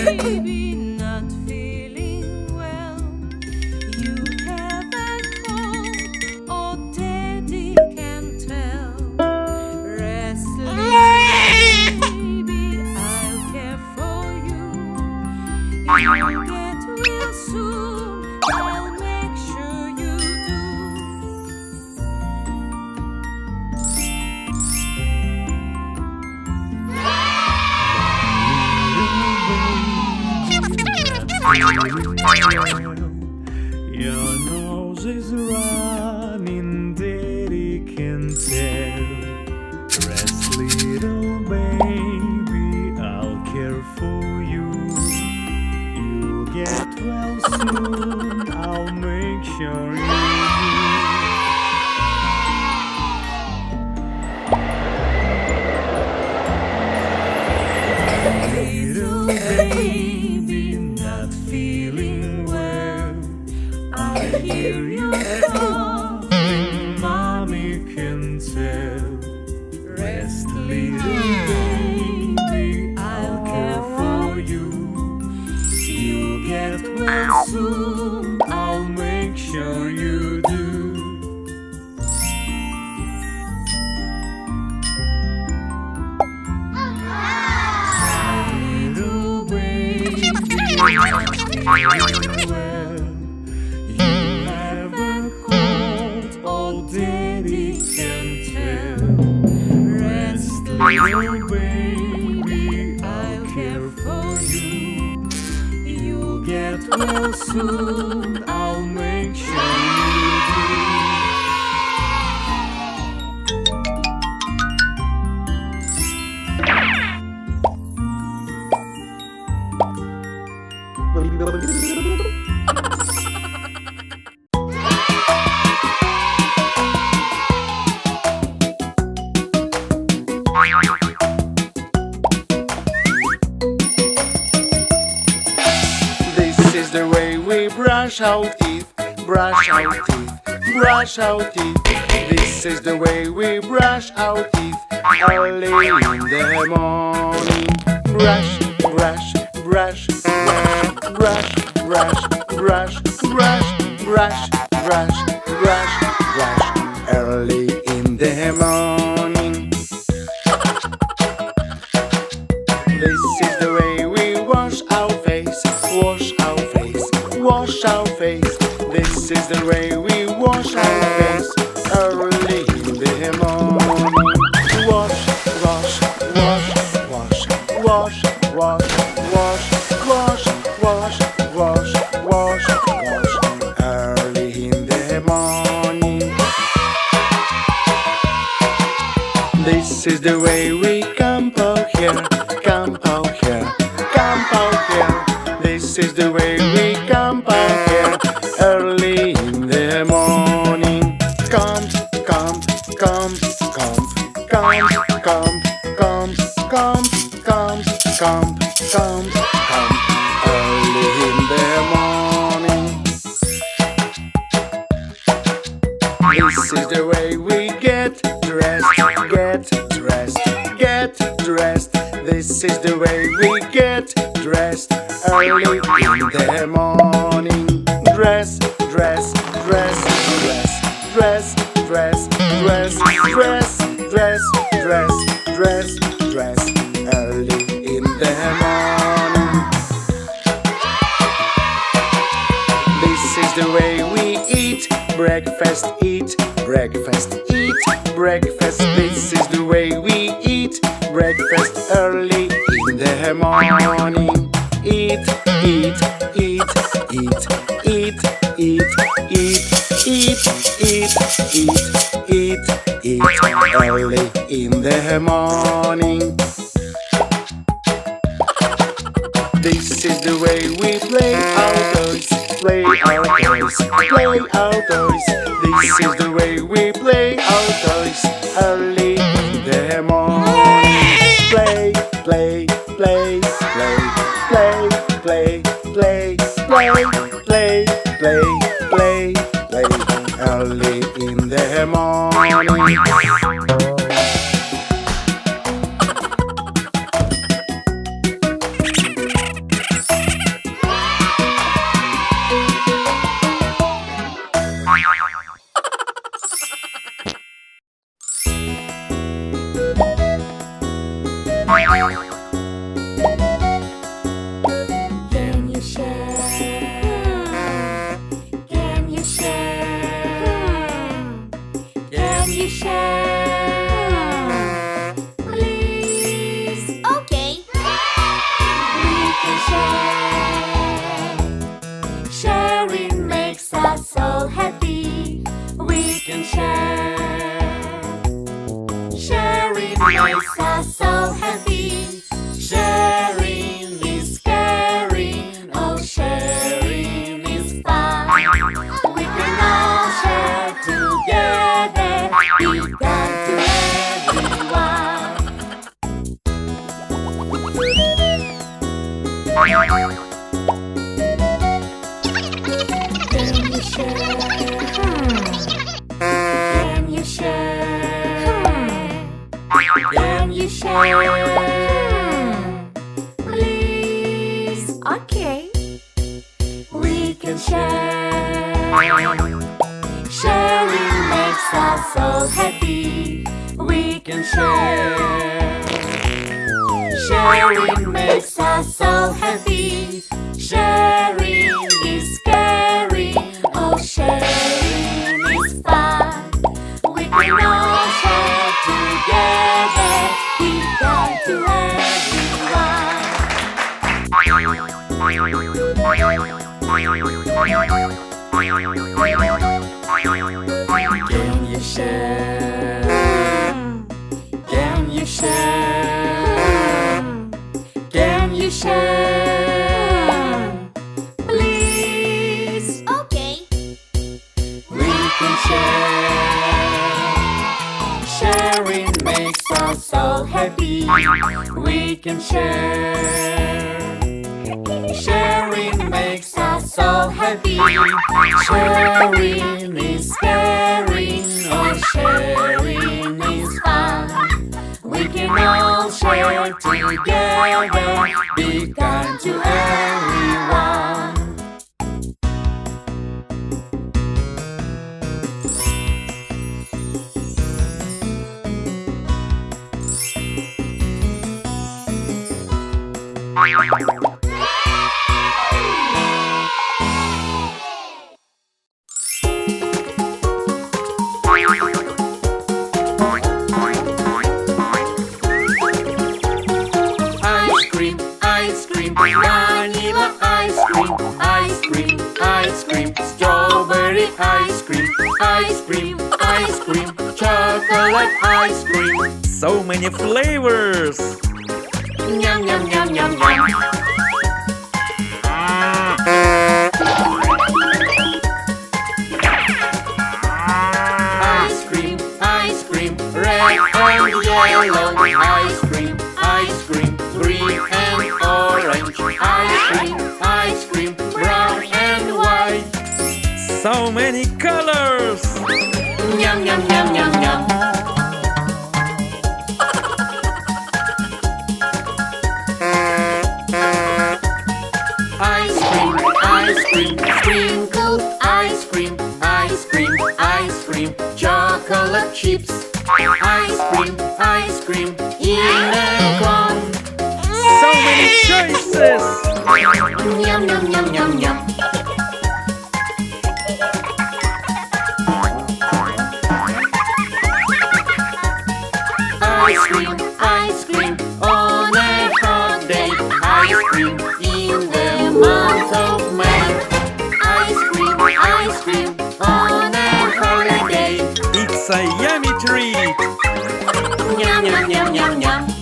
baby not feeling well. You have a cold, oh daddy can tell. Restless baby, I'll care for you. You'll get well soon, I'll make sure you Your nose is running, daddy can tell. Rest, little baby, I'll care for you. You'll get well soon, I'll make sure you do. Little baby, not feeling well. I hear you calling, mommy can tell. Rest, little baby, I'll care for you. You'll get well soon, I'll make sure you do. Little baby, well, you have a cold, oh daddy can tell. Rest, little baby, I'll care for you. You'll get well soon, I'll make sure you do. This is the way we brush our teeth, brush our teeth, brush our teeth. This is the way we brush our teeth early in the morning. Brush, brush, brush, brush, brush, brush, brush, brush, brush, brush, brush, early in the morning. This is the way we wash our face, wash our face, wash our face. This is the way we wash our face early in the morning. Wash, wash, wash, wash, wash, wash, wash, wash, wash, wash, wash, wash, early in the morning. This is the way we comb our hair, comb our hair, comb our hair. This is the way we comb our hair early in the morning. Comb, comb, comb, comb, comb, comb, comb, comb, comb, comb, comb, comb, early in the morning. This is the way we get dressed, get dressed, get dressed. This is the way we get dressed early in the morning. Dress, dress, dress, dress, dress, dress, dress, dress, dress, dress, dress, dress, early in the morning. This is the way we eat breakfast, eat breakfast, eat breakfast. This is the way we eat breakfast early in the morning. Eat, eat, eat, eat, eat, eat, eat, eat, eat, eat, eat, eat, early in the morning. This is the way we play outdoors, play outdoors, play outdoors. This is the way we play outdoors early in the morning. Play, play, play, play, play, play, play, play, play, play, play, play, early in the morning. share. Please. Okay. We can share. Sharing makes us so happy. We can share. Sharing makes us so happy. Sharing is caring. Oh, sharing is fun. We can all share together. Be kind to everyone. Can you share? Can you share? Can you share? Please. Okay. We can share. Sharing makes us so happy. We can share. Sharing makes us so happy. Sharing is caring. Oh, sharing is fun. We can all share together. Be kind to everyone. Can you share? Can you share? Can you share? Please. Okay. We can share. Sharing makes us so happy. We can share. Sharing makes us so happy. Sharing is caring. Oh, sharing is fun. We can all share together. Be kind to everyone. Ice cream, ice cream, vanilla ice cream, ice cream, ice cream, strawberry ice cream, ice cream, ice cream, chocolate ice cream. So many flavors! Yum, yum, yum, yum, yum. Ice cream, ice cream, red and yellow. Ice cream, ice cream, green and orange. Ice cream, brown and white. So many colors! Yum, yum, yum, yum, yum. Ice cream, sprinkled ice cream, ice cream, ice cream, chocolate chips. Ice cream, in a cone. So many choices! Yum, yum, yum, yum, yum. Ice cream, on a hot day. Ice cream, in the month of May. Ice cream, on a holiday. It's a yummy treat! Yum, yum, yum, yum, yum.